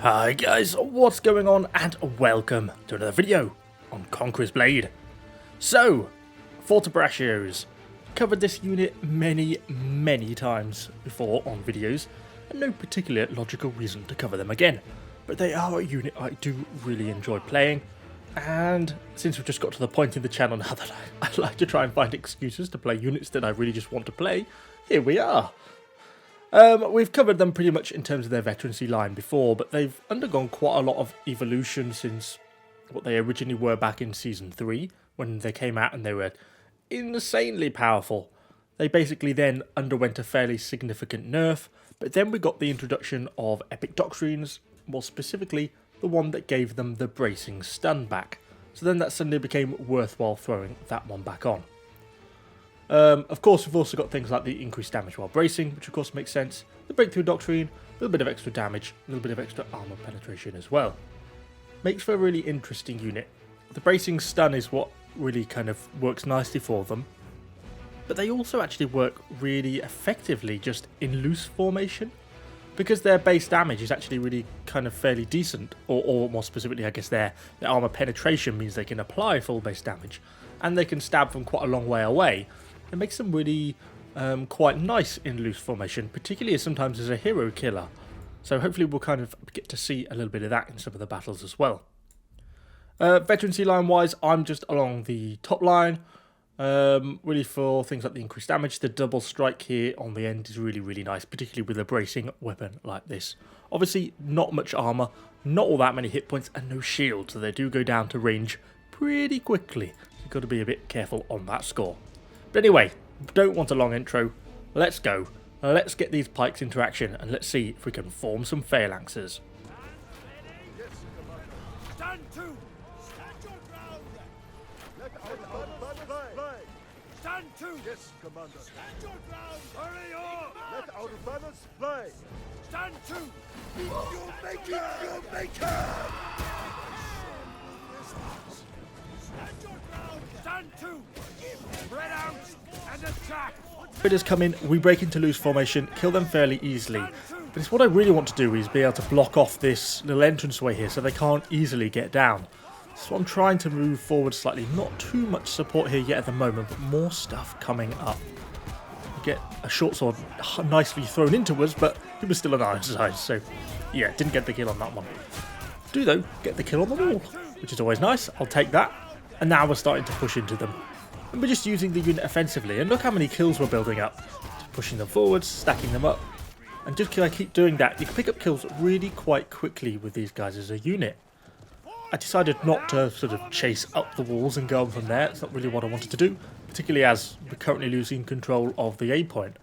Hi guys, what's going on, and welcome to another video on Conqueror's Blade. So, Fortebraccios. Covered this unit many times before on videos, and no particular logical reason to cover them again. But they are a unit I do really enjoy playing, and since we've just got to the point in the channel now that I like to try and find excuses to play units that I really just want to play, here we are. We've covered them pretty much in terms of their veterancy line before, but they've undergone quite a lot of evolution since what they originally were back in Season 3, when they came out and they were insanely powerful. They basically then underwent a fairly significant nerf, but then we got the introduction of epic doctrines, more specifically the one that gave them the bracing stun back. So then that suddenly became worthwhile throwing that one back on. Of course, we've also got things like the increased damage while bracing, which of course makes sense, the breakthrough doctrine, a little bit of extra damage, a little bit of extra armor penetration as well. Makes for a really interesting unit. The bracing stun is what really kind of works nicely for them, but they also actually work really effectively just in loose formation, because their base damage is actually really kind of fairly decent, or more specifically I guess their armor penetration means they can apply full base damage, and they can stab from quite a long way away. It makes them really quite nice in loose formation, particularly sometimes as a hero killer. So hopefully we'll kind of get to see a little bit of that in some of the battles as well. Veterancy line wise, I'm just along the top line. Really for things like the increased damage, the double strike here on the end is really nice, particularly with a bracing weapon like this. Obviously not much armor, not all that many hit points, and no shield, so they do go down to range pretty quickly. You've got to be a bit careful on that score. But anyway, don't want a long intro, let's go. Let's get these pikes into action and let's see if we can form some phalanxes. Stand to! Stand your ground! Let our fly! Stand to! Yes, Commander! Stand your ground! Hurry up! Let our banners fly! Stand to! You maker! Stand your ground! Stand to! Spread out and attack! Raiders come in, we break into loose formation, kill them fairly easily. But it's what I really want to do is be able to block off this little entranceway here so they can't easily get down. So I'm trying to move forward slightly. Not too much support here yet at the moment, but more stuff coming up. We get a short sword nicely thrown into us, but it was still an iron size, so yeah, didn't get the kill on that one. Do though, get the kill on the wall, which is always nice. I'll take that. And now we're starting to push into them. And we're just using the unit offensively, and look how many kills we're building up. Just pushing them forwards, stacking them up. And just I keep doing that, you can pick up kills really quite quickly with these guys as a unit. I decided not to sort of chase up the walls and go on from there. It's not really what I wanted to do, particularly as we're currently losing control of the A point.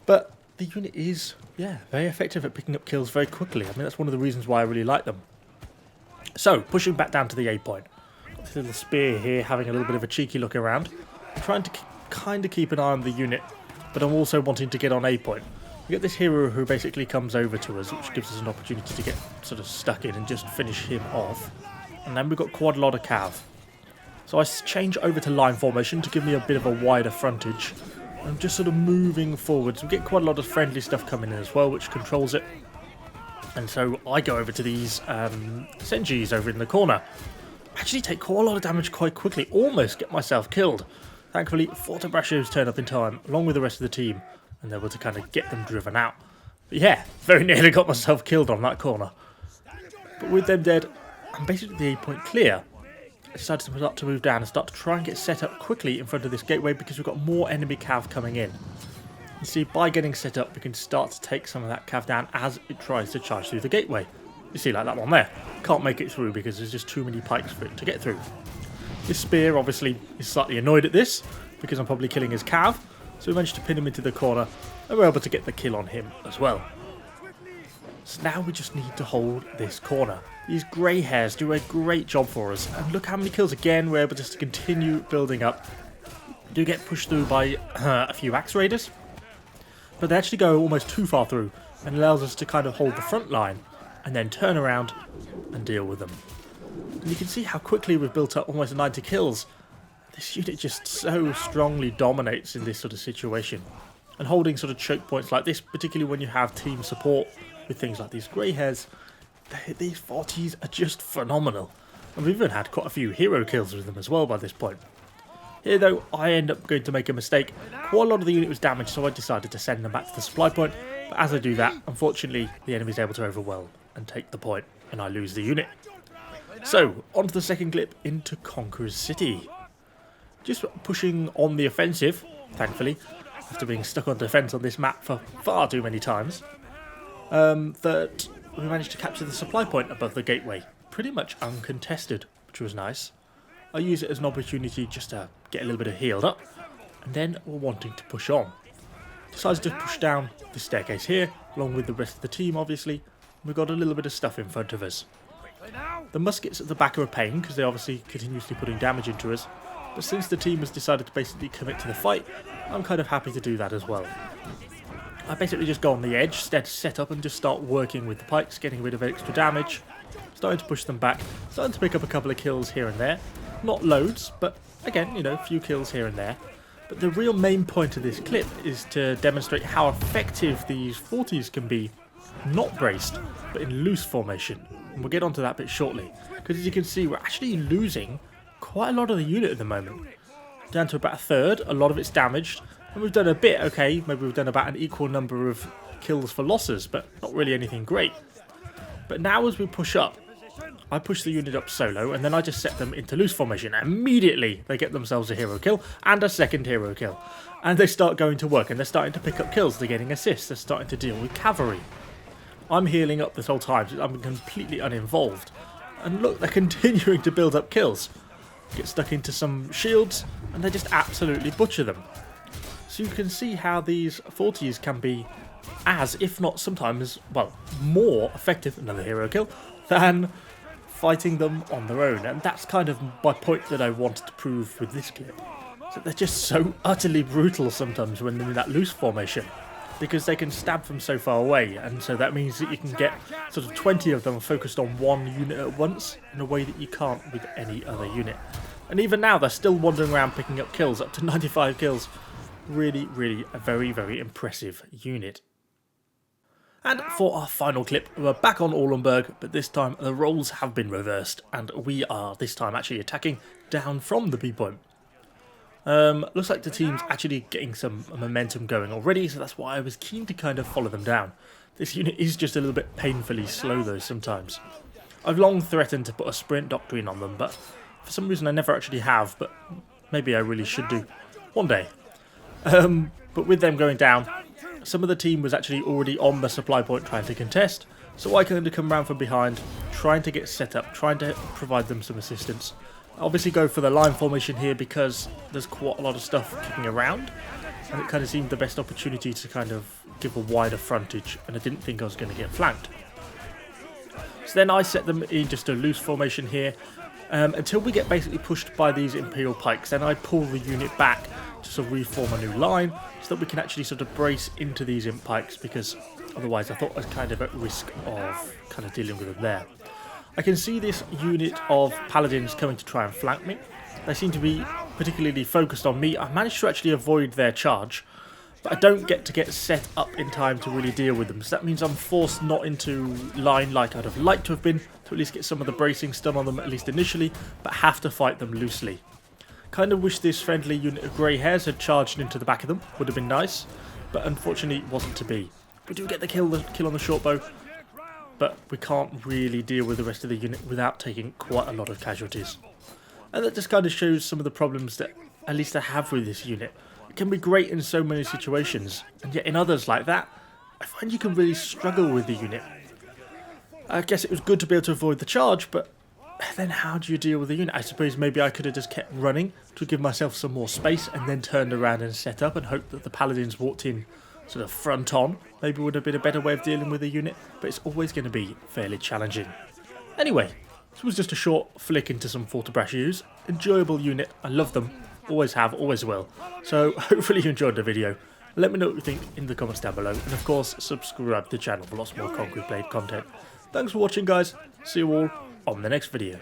But the unit is, yeah, very effective at picking up kills very quickly. I mean, that's one of the reasons why I really like them. So, pushing back down to the A point. Got this little spear here, having a little bit of a cheeky look around. I'm trying to kind of keep an eye on the unit, but I'm also wanting to get on A point. We get this hero who basically comes over to us, which gives us an opportunity to get sort of stuck in and just finish him off. And then we've got quite a lot of cav. So I change over to line formation to give me a bit of a wider frontage. I'm just sort of moving forwards. We get quite a lot of friendly stuff coming in as well, which controls it. And so I go over to these Senjis over in the corner. Actually take quite a lot of damage quite quickly, almost get myself killed. Thankfully, Fortebraccios turn up in time, along with the rest of the team, and they're able to kind of get them driven out. But yeah, very nearly got myself killed on that corner. But with them dead, I'm basically the A point clear. I decided to start to move down and start to try and get set up quickly in front of this gateway because we've got more enemy cav coming in. You see, by getting set up, we can start to take some of that cav down as it tries to charge through the gateway. You see, like that one there. Can't make it through because there's just too many pikes for it to get through. This spear obviously is slightly annoyed at this because I'm probably killing his cav. So we managed to pin him into the corner and we're able to get the kill on him as well. So now we just need to hold this corner. These grey hairs do a great job for us. And look how many kills again we're able just to continue building up. We do get pushed through by a few axe raiders. But they actually go almost too far through and allows us to kind of hold the front line and then turn around and deal with them. And you can see how quickly we've built up almost 90 kills. This unit just so strongly dominates in this sort of situation. And holding sort of choke points like this, particularly when you have team support, with things like these grey hairs, these 40s are just phenomenal. And we've even had quite a few hero kills with them as well by this point. Here though, I end up going to make a mistake. Quite a lot of the unit was damaged, so I decided to send them back to the supply point. But as I do that, unfortunately, the enemy is able to overwhelm and take the point, and I lose the unit. So, on to the second clip, into Conqueror's City. Just pushing on the offensive, thankfully, after being stuck on defence on this map for far too many times, that we managed to capture the supply point above the gateway, pretty much uncontested, which was nice. I use it as an opportunity just to get a little bit of healed up, and then we're wanting to push on. Decided to push down the staircase here, along with the rest of the team obviously. We've got a little bit of stuff in front of us. The muskets at the back are a pain, because they're obviously continuously putting damage into us, but since the team has decided to basically commit to the fight, I'm kind of happy to do that as well. I basically just go on the edge, set up and just start working with the pikes, getting rid of extra damage, starting to push them back, starting to pick up a couple of kills here and there. Not loads, but again, you know, a few kills here and there. But the real main point of this clip is to demonstrate how effective these 40s can be, not braced, but in loose formation. And we'll get onto that bit shortly, because as you can see, we're actually losing quite a lot of the unit at the moment. Down to about a third, a lot of it's damaged, and we've done a bit, okay, maybe we've done about an equal number of kills for losses, but not really anything great. But now as we push up, I push the unit up solo, and then I just set them into loose formation. Immediately, they get themselves a hero kill, and a second hero kill. And they start going to work, and they're starting to pick up kills, they're getting assists, they're starting to deal with cavalry. I'm healing up this whole time, I'm completely uninvolved. And look, they're continuing to build up kills. Get stuck into some shields, and they just absolutely butcher them. So you can see how these 40s can be as, if not sometimes, well, more effective, another hero kill, than fighting them on their own. And that's kind of my point that I wanted to prove with this clip. So they're just so utterly brutal sometimes when they're in that loose formation, because they can stab from so far away, and so that means that you can get sort of 20 of them focused on one unit at once in a way that you can't with any other unit. And even now they're still wandering around picking up kills, up to 95 kills. Really, really a very, very impressive unit. And for our final clip, we're back on Orlenburg, but this time the roles have been reversed, and we are this time actually attacking down from the B point. Looks like the team's actually getting some momentum going already, so that's why I was keen to kind of follow them down. This unit is just a little bit painfully slow though sometimes. I've long threatened to put a sprint doctrine on them, but for some reason I never actually have, but maybe I really should do one day. But with them going down, some of the team was actually already on the supply point trying to contest, so I kind of come around from behind, trying to get set up, trying to provide them some assistance. Obviously go for the line formation here because there's quite a lot of stuff kicking around, and it kind of seemed the best opportunity to kind of give a wider frontage, and I didn't think I was going to get flanked. So then I set them in just a loose formation here, until we get basically pushed by these Imperial pikes. Then I pull the unit back to sort of reform a new line so that we can actually sort of brace into these Imp pikes, because otherwise I thought I was kind of at risk of kind of dealing with them there. I can see this unit of paladins coming to try and flank me. They seem to be particularly focused on me. I managed to actually avoid their charge, but I don't get to get set up in time to really deal with them. So that means I'm forced not into line like I'd have liked to have been, to at least get some of the bracing done on them at least initially, but have to fight them loosely. Kind of wish this friendly unit of grey hairs had charged into the back of them, would have been nice, but unfortunately it wasn't to be. We do get the kill on the short bow, but we can't really deal with the rest of the unit without taking quite a lot of casualties. And that just kind of shows some of the problems that at least I have with this unit. It can be great in so many situations, and yet in others like that, I find you can really struggle with the unit. I guess it was good to be able to avoid the charge, but then how do you deal with the unit? I suppose maybe I could have just kept running to give myself some more space and then turned around and set up and hoped that the paladins walked in sort of front on. Maybe would have been a better way of dealing with the unit, but it's always going to be fairly challenging. Anyway, this was just a short flick into some Fortebraccios. Enjoyable unit, I love them, always have, always will. So hopefully you enjoyed the video. Let me know what you think in the comments down below, and of course subscribe to the channel for lots more Conqueror Blade content. Thanks for watching guys, see you all on the next video.